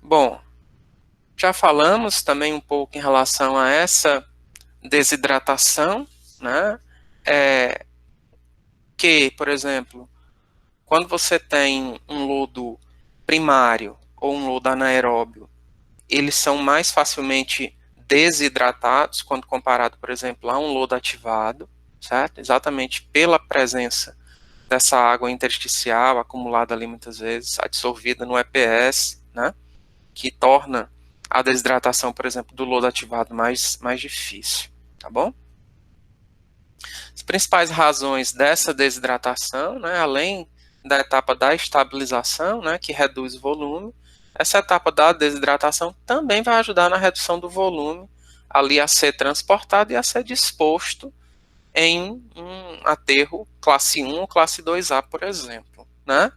Bom, já falamos também um pouco em relação a essa desidratação, né? É, que, por exemplo, quando você tem um lodo primário ou um lodo anaeróbio, eles são mais facilmente desidratados quando comparado, por exemplo, a um lodo ativado, certo? Exatamente pela presença dessa água intersticial acumulada ali muitas vezes, absorvida no EPS, né? Que torna a desidratação, por exemplo, do lodo ativado mais difícil, tá bom? As principais razões dessa desidratação, né, além da etapa da estabilização, né, que reduz o volume, essa etapa da desidratação também vai ajudar na redução do volume ali a ser transportado e a ser disposto em um aterro classe 1 ou classe 2A, por exemplo, né?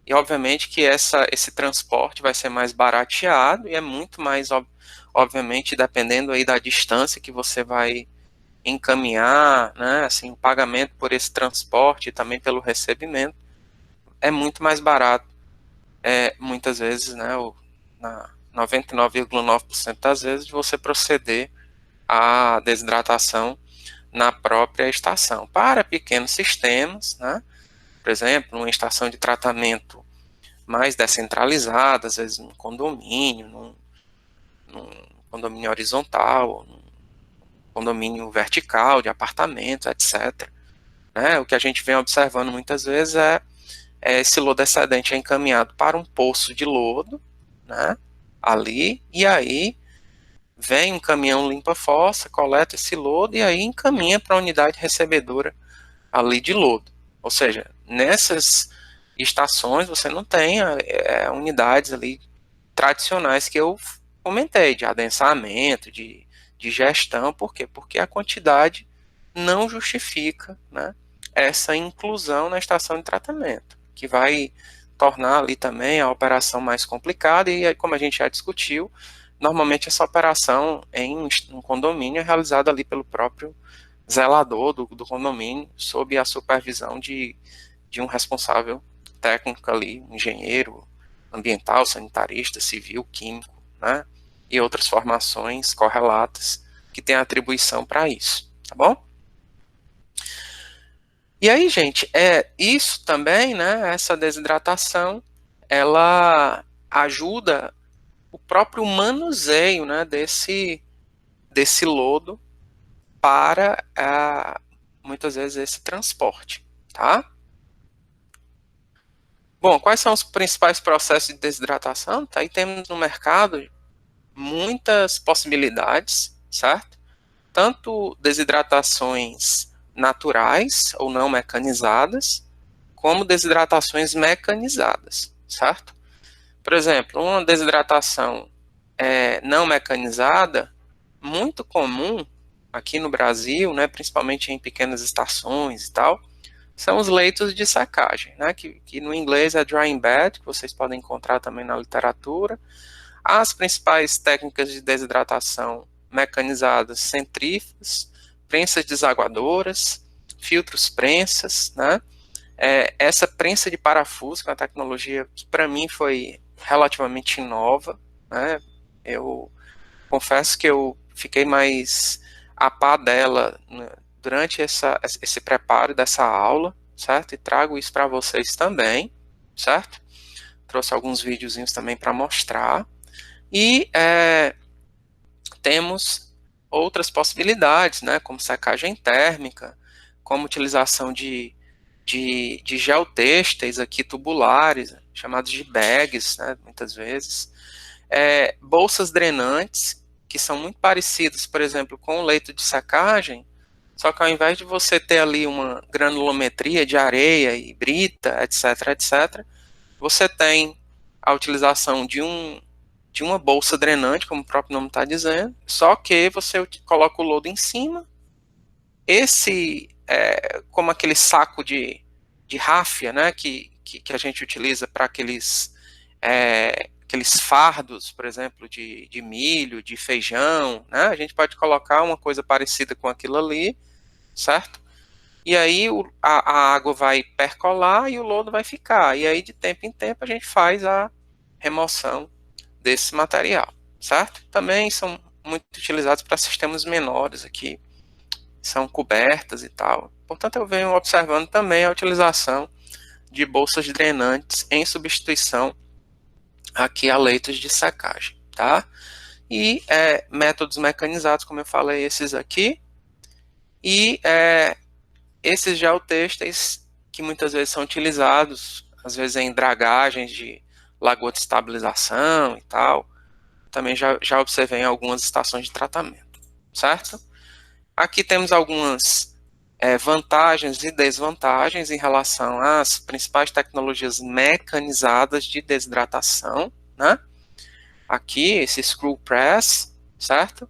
E obviamente que esse transporte vai ser mais barateado e é muito mais, obviamente, dependendo aí da distância que você vai encaminhar, né, assim, o pagamento por esse transporte e também pelo recebimento é muito mais barato, muitas vezes, né, na 99,9% das vezes, de você proceder à desidratação na própria estação. Para pequenos sistemas, né, por exemplo, uma estação de tratamento mais descentralizada, às vezes num condomínio, num condomínio horizontal, num condomínio vertical de apartamentos, etc. Né? O que a gente vem observando muitas vezes é esse lodo excedente é encaminhado para um poço de lodo, né? Ali, e aí vem um caminhão limpa-fossa, coleta esse lodo e aí encaminha para a unidade recebedora ali de lodo. Ou seja, nessas estações você não tem unidades ali tradicionais que eu comentei, de adensamento, de gestão, por quê? Porque a quantidade não justifica, né, essa inclusão na estação de tratamento, que vai tornar ali também a operação mais complicada, e aí, como a gente já discutiu, normalmente essa operação em um condomínio é realizada ali pelo próprio zelador do condomínio, sob a supervisão de um responsável técnico ali, engenheiro ambiental, sanitarista, civil, químico, né? E outras formações correlatas que têm atribuição para isso, tá bom? E aí, gente, isso também, né? Essa desidratação, ela ajuda o próprio manuseio, né? Desse lodo para muitas vezes esse transporte, tá? Bom, quais são os principais processos de desidratação? Tá aí temos no mercado muitas possibilidades, certo? Tanto desidratações naturais ou não mecanizadas, como desidratações mecanizadas, certo? Por exemplo, uma desidratação não mecanizada, muito comum aqui no Brasil, né, principalmente em pequenas estações e tal, são os leitos de secagem, né, que no inglês é drying bed, que vocês podem encontrar também na literatura. As principais técnicas de desidratação mecanizadas, centrífugas, prensas desaguadoras, filtros prensas, né? Essa prensa de parafuso, que é uma tecnologia que para mim foi relativamente nova, né? Eu confesso que eu fiquei mais a par dela, né, durante esse preparo dessa aula, certo? E trago isso para vocês também, certo? Trouxe alguns videozinhos também para mostrar. E temos outras possibilidades, né, como secagem térmica, como utilização de geotêxteis aqui tubulares, chamados de bags, né, muitas vezes. Bolsas drenantes, que são muito parecidas, por exemplo, com o leito de secagem, só que ao invés de você ter ali uma granulometria de areia e brita, etc., etc., você tem a utilização de uma bolsa drenante, como o próprio nome está dizendo, só que você coloca o lodo em cima, como aquele saco de ráfia, né, que a gente utiliza para aqueles fardos, por exemplo, de milho, de feijão, né, a gente pode colocar uma coisa parecida com aquilo ali, certo? E aí a água vai percolar e o lodo vai ficar. E aí de tempo em tempo a gente faz remoção desse material, certo? Também são muito utilizados para sistemas menores aqui, são cobertas e tal. Portanto, eu venho observando também a utilização de bolsas drenantes em substituição aqui a leitos de secagem, tá? E métodos mecanizados, como eu falei, esses aqui, e esses geotêxteis que muitas vezes são utilizados, às vezes em dragagens de lagoa de estabilização e tal, também já observei em algumas estações de tratamento, certo? Aqui temos algumas vantagens e desvantagens em relação às principais tecnologias mecanizadas de desidratação, né? Aqui, esse screw press, certo?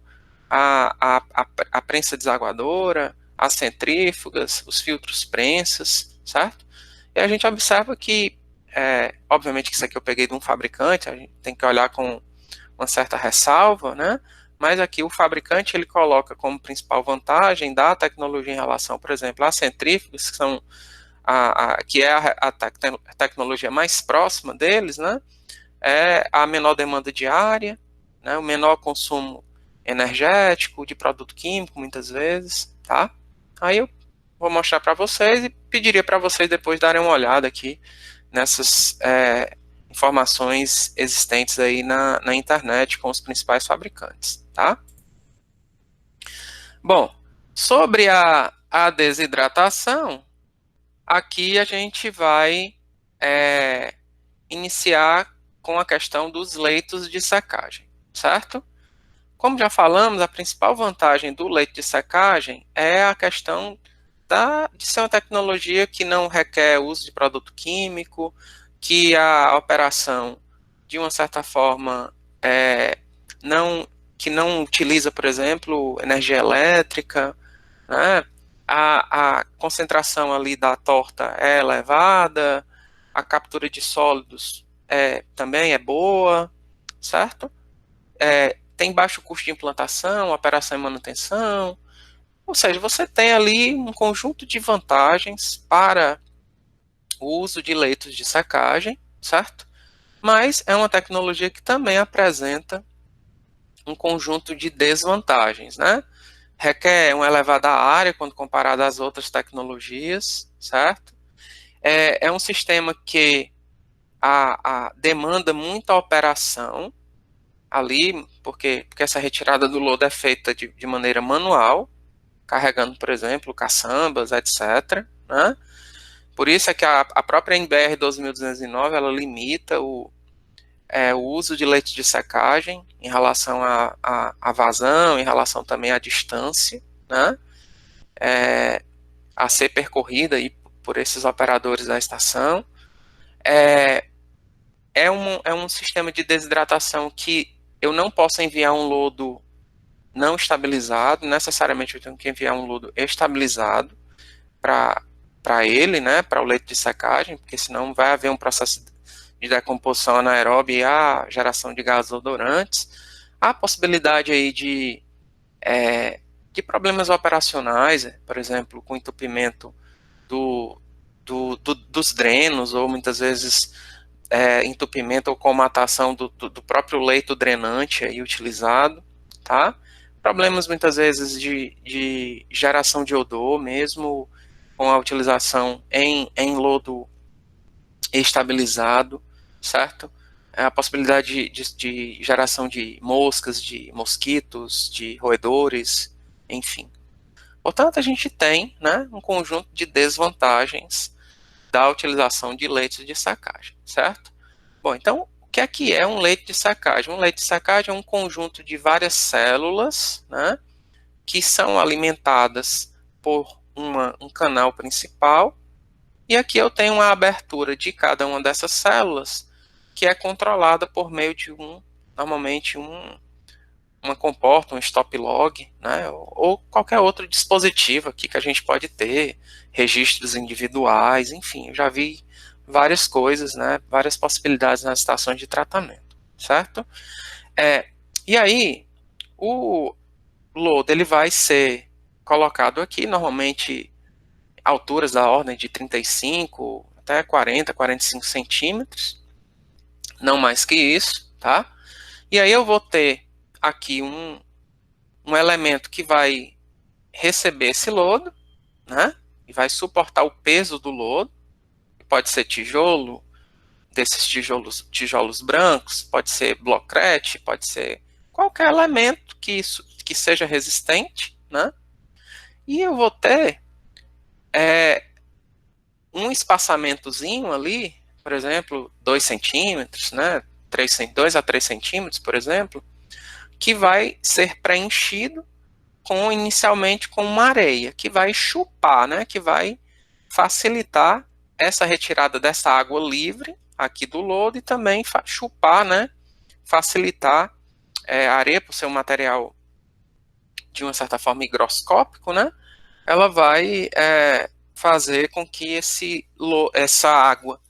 A prensa desaguadora, as centrífugas, os filtros prensas, certo? E a gente observa que, obviamente que isso aqui eu peguei de um fabricante, a gente tem que olhar com uma certa ressalva, né? Mas aqui o fabricante ele coloca como principal vantagem da tecnologia em relação, por exemplo, às centrífugas, que são que é a tecnologia mais próxima deles, né? É a menor demanda diária, né? O menor consumo energético de produto químico, muitas vezes, tá? Aí eu vou mostrar para vocês e pediria para vocês depois darem uma olhada aqui nessas informações existentes aí na internet com os principais fabricantes, tá? Bom, sobre a desidratação, aqui a gente vai iniciar com a questão dos leitos de secagem, certo? Como já falamos, a principal vantagem do leito de secagem é a questão de ser uma tecnologia que não requer uso de produto químico, que a operação, de uma certa forma, não, que não utiliza, por exemplo, energia elétrica, né? A concentração ali da torta é elevada, a captura de sólidos também é boa, certo? Tem baixo custo de implantação, operação e manutenção, ou seja, você tem ali um conjunto de vantagens para o uso de leitos de secagem, certo? Mas é uma tecnologia que também apresenta um conjunto de desvantagens, né? Requer uma elevada área quando comparado às outras tecnologias, certo? É um sistema que demanda muita operação ali, porque essa retirada do lodo é feita de maneira manual, carregando, por exemplo, caçambas, etc., né? Por isso é que a própria NBR 12.209 ela limita o uso de leite de secagem em relação à vazão, em relação também à distância, né? A ser percorrida aí por esses operadores da estação. É um sistema de desidratação que eu não posso enviar um lodo não estabilizado, necessariamente eu tenho que enviar um lodo estabilizado para ele, né, para o leito de secagem, porque senão vai haver um processo de decomposição anaeróbia e a geração de gases odorantes. Há a possibilidade aí de problemas operacionais, por exemplo, com entupimento dos drenos, ou muitas vezes entupimento ou comatação do próprio leito drenante aí utilizado, tá? Problemas muitas vezes de geração de odor, mesmo com a utilização em lodo estabilizado, certo? A possibilidade de geração de moscas, de mosquitos, de roedores, enfim. Portanto, a gente tem, né, um conjunto de desvantagens da utilização de leitos de secagem, certo? Bom, então, o que é um leito de secagem? Um leito de secagem é um conjunto de várias células, né, que são alimentadas por um canal principal, e aqui eu tenho uma abertura de cada uma dessas células, que é controlada por meio de normalmente uma comporta, um stop log, né, ou qualquer outro dispositivo aqui que a gente pode ter, registros individuais, enfim, eu já vi várias coisas, né, várias possibilidades nas estações de tratamento, certo? E aí, o load ele vai ser colocado aqui, normalmente alturas da ordem de 35 até 40, 45 centímetros, não mais que isso, tá? E aí eu vou ter aqui um elemento que vai receber esse lodo, né? E vai suportar o peso do lodo. Pode ser tijolo, desses tijolos brancos, pode ser blocrete, pode ser qualquer elemento que seja resistente, né? E eu vou ter um espaçamentozinho ali, por exemplo, 2 centímetros, né? 2 a 3 centímetros, por exemplo, que vai ser preenchido inicialmente com uma areia, que vai chupar, né? Que vai facilitar essa retirada dessa água livre aqui do lodo e também chupar, né? Facilitar a areia, por ser um material de uma certa forma higroscópico, né? Ela vai fazer com que essa água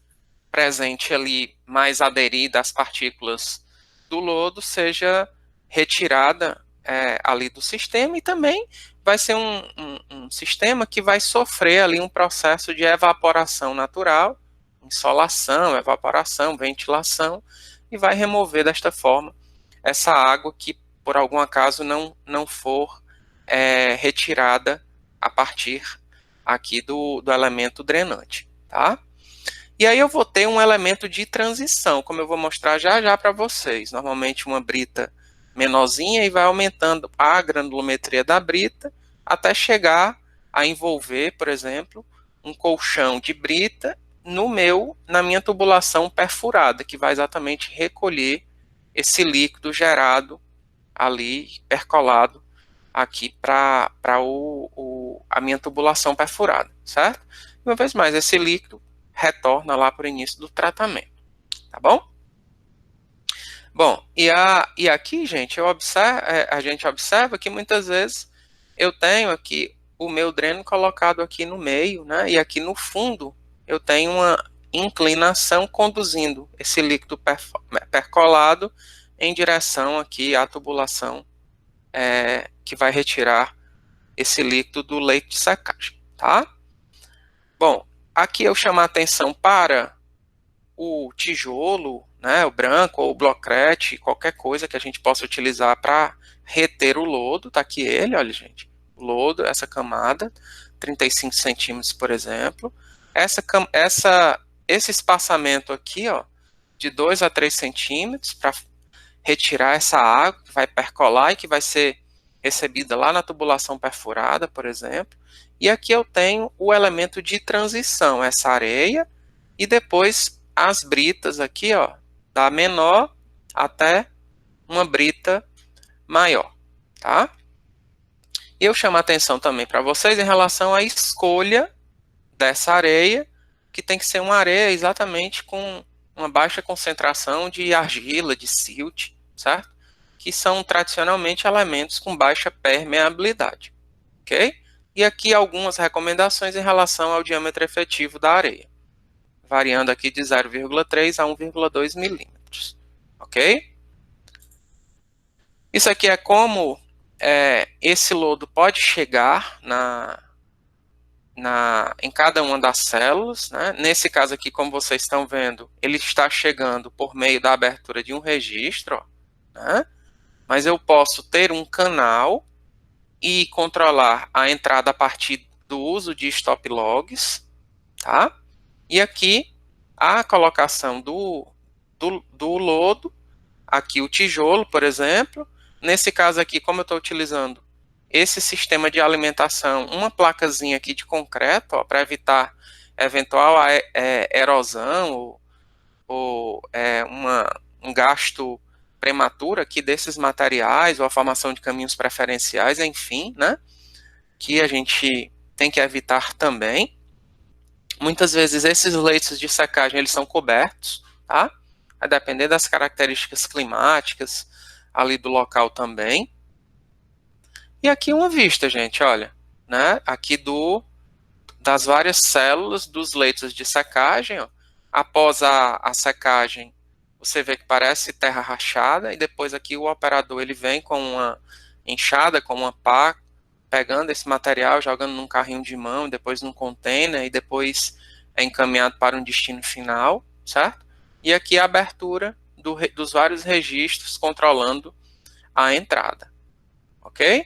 presente ali, mais aderida às partículas do lodo, seja retirada ali do sistema, e também vai ser um sistema que vai sofrer ali um processo de evaporação natural, insolação, evaporação, ventilação, e vai remover desta forma essa água que, por algum acaso, não for retirada a partir aqui do elemento drenante, tá? E aí eu vou ter um elemento de transição, como eu vou mostrar já já para vocês. Normalmente uma brita menorzinha e vai aumentando a granulometria da brita até chegar a envolver, por exemplo, um colchão de brita na minha tubulação perfurada, que vai exatamente recolher esse líquido gerado ali, percolado aqui para a minha tubulação perfurada, certo? E uma vez mais, esse líquido retorna lá para o início do tratamento, tá bom? Bom, e aqui, gente, a gente observa que muitas vezes eu tenho aqui o meu dreno colocado aqui no meio, né? E aqui no fundo eu tenho uma inclinação conduzindo esse líquido percolado em direção aqui à tubulação que vai retirar esse líquido do leito de secagem, tá? Bom, aqui eu chamo a atenção para o tijolo, né, o branco ou o blocrete, qualquer coisa que a gente possa utilizar para reter o lodo. Tá aqui ele, olha, gente, o lodo, essa camada, 35 centímetros, por exemplo. Esse espaçamento aqui, ó, de 2 a 3 centímetros para retirar essa água que vai percolar e que vai ser recebida lá na tubulação perfurada, por exemplo. E aqui eu tenho o elemento de transição, essa areia, e depois as britas aqui, ó, da menor até uma brita maior, tá? E eu chamo a atenção também para vocês em relação à escolha dessa areia, que tem que ser uma areia exatamente com uma baixa concentração de argila, de silt, certo? Que são tradicionalmente elementos com baixa permeabilidade, ok? E aqui algumas recomendações em relação ao diâmetro efetivo da areia, variando aqui de 0,3 a 1,2 milímetros, ok? Isso aqui é como esse lodo pode chegar em cada uma das células, né? Nesse caso aqui, como vocês estão vendo, ele está chegando por meio da abertura de um registro, ó, né? Mas eu posso ter um canal e controlar a entrada a partir do uso de stop logs, tá? E aqui a colocação do lodo, aqui o tijolo, por exemplo. Nesse caso aqui, como eu estou utilizando esse sistema de alimentação, uma placazinha aqui de concreto, para evitar eventual erosão ou um gasto prematuro aqui desses materiais, ou a formação de caminhos preferenciais, enfim, né? Que a gente tem que evitar também. Muitas vezes esses leitos de secagem, eles são cobertos, tá? A depender das características climáticas ali do local também. E aqui uma vista, gente, olha, né? Aqui das várias células dos leitos de secagem, ó. Após a secagem, você vê que parece terra rachada, e depois aqui o operador ele vem com uma enxada, com uma pá, pegando esse material, jogando num carrinho de mão, depois num container, e depois é encaminhado para um destino final, certo? e aqui a abertura dos vários registros controlando a entrada, ok?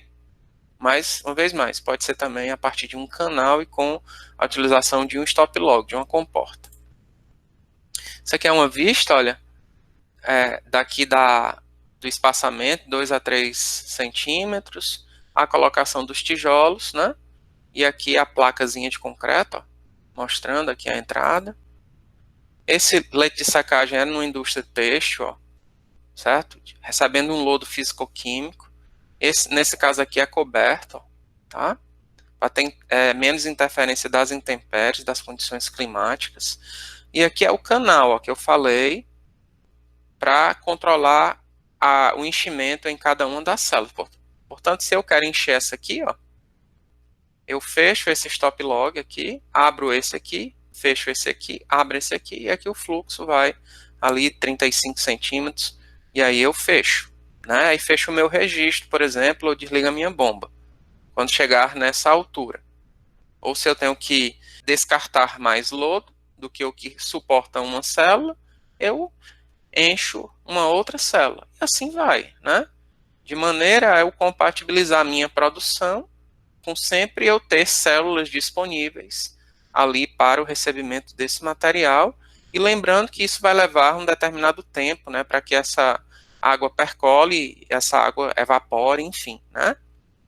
Mas, uma vez mais, pode ser também a partir de um canal e com a utilização de um stop log, de uma comporta. Isso aqui é uma vista, olha, daqui do espaçamento, 2 a 3 centímetros, a colocação dos tijolos, né? E aqui a placazinha de concreto, ó, mostrando aqui a entrada. Esse leito de secagem é numa indústria têxtil, ó, certo? Recebendo um lodo físico-químico. Nesse caso aqui é coberto, ó, tá? Para ter menos interferência das intempéries, das condições climáticas. E aqui é o canal, ó, que eu falei, para controlar o enchimento em cada uma das células. Portanto, se eu quero encher essa aqui, ó, eu fecho esse stop log aqui, abro esse aqui, fecho esse aqui, abro esse aqui, e aqui o fluxo vai ali 35 centímetros, e aí eu fecho, né? Aí fecho o meu registro, por exemplo, ou desligo a minha bomba, quando chegar nessa altura. Ou se eu tenho que descartar mais lodo do que o que suporta uma célula, eu encho uma outra célula. E assim vai, né? De maneira a eu compatibilizar a minha produção com sempre eu ter células disponíveis ali para o recebimento desse material. E lembrando que isso vai levar um determinado tempo, né? Para que essa água percole, essa água evapore, enfim, né?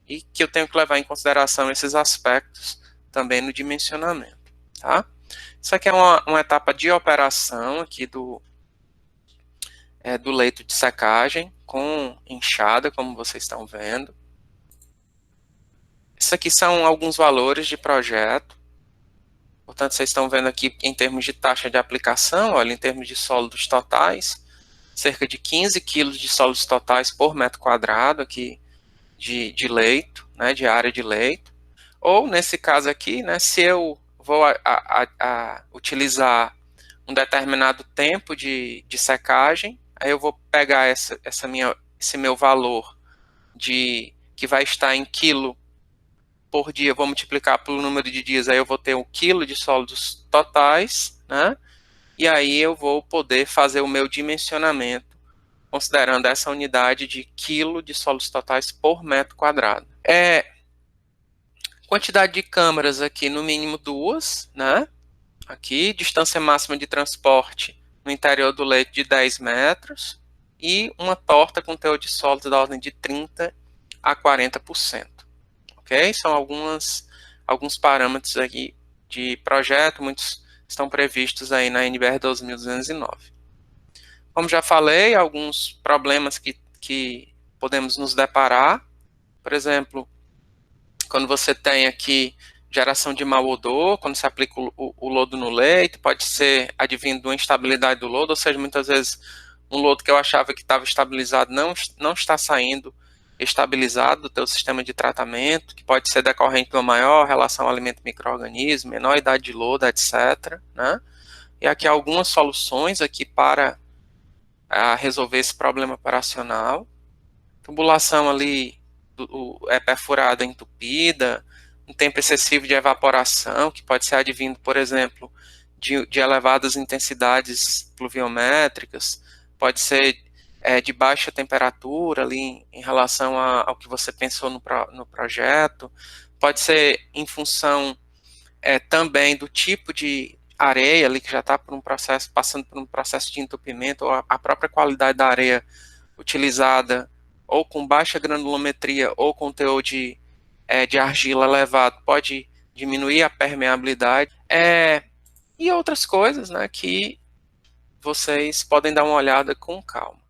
E que eu tenho que levar em consideração esses aspectos também no dimensionamento, tá? Isso aqui é uma etapa de operação aqui do leito de secagem com enxada, como vocês estão vendo. Isso aqui são alguns valores de projeto. Portanto, vocês estão vendo aqui em termos de taxa de aplicação, olha, em termos de sólidos totais, cerca de 15 quilos de sólidos totais por metro quadrado aqui de leito, né, de área de leito. Ou, nesse caso aqui, né, se eu vou utilizar um determinado tempo de secagem, aí eu vou pegar esse meu valor que vai estar em quilo por dia, vou multiplicar pelo número de dias, aí eu vou ter 1 quilo de sólidos totais, né? E aí eu vou poder fazer o meu dimensionamento, considerando essa unidade de quilo de sólidos totais por metro quadrado. Quantidade de câmaras aqui, no mínimo 2, né? Aqui, distância máxima de transporte no interior do leito de 10 metros e uma torta com teor de sólidos da ordem de 30 a 40%. Ok? São alguns parâmetros aqui de projeto, muitos estão previstos aí na NBR 2209. Como já falei, alguns problemas que podemos nos deparar, por exemplo, quando você tem aqui geração de mau odor, quando você aplica o lodo no leito, pode ser advindo de uma instabilidade do lodo, ou seja, muitas vezes um lodo que eu achava que estava estabilizado não está saindo estabilizado do teu sistema de tratamento, que pode ser decorrente de uma maior relação alimento-micro-organismo, menor idade de lodo, etc., né? E aqui algumas soluções aqui para resolver esse problema operacional. Tubulação ali perfurada, entupida, um tempo excessivo de evaporação, que pode ser advindo, por exemplo, de elevadas intensidades pluviométricas, pode ser de baixa temperatura ali em relação ao que você pensou no projeto, pode ser em função também do tipo de areia ali que já está passando por um processo de entupimento, ou a própria qualidade da areia utilizada, ou com baixa granulometria, ou com teor de argila elevado, pode diminuir a permeabilidade, e outras coisas, né, que vocês podem dar uma olhada com calma.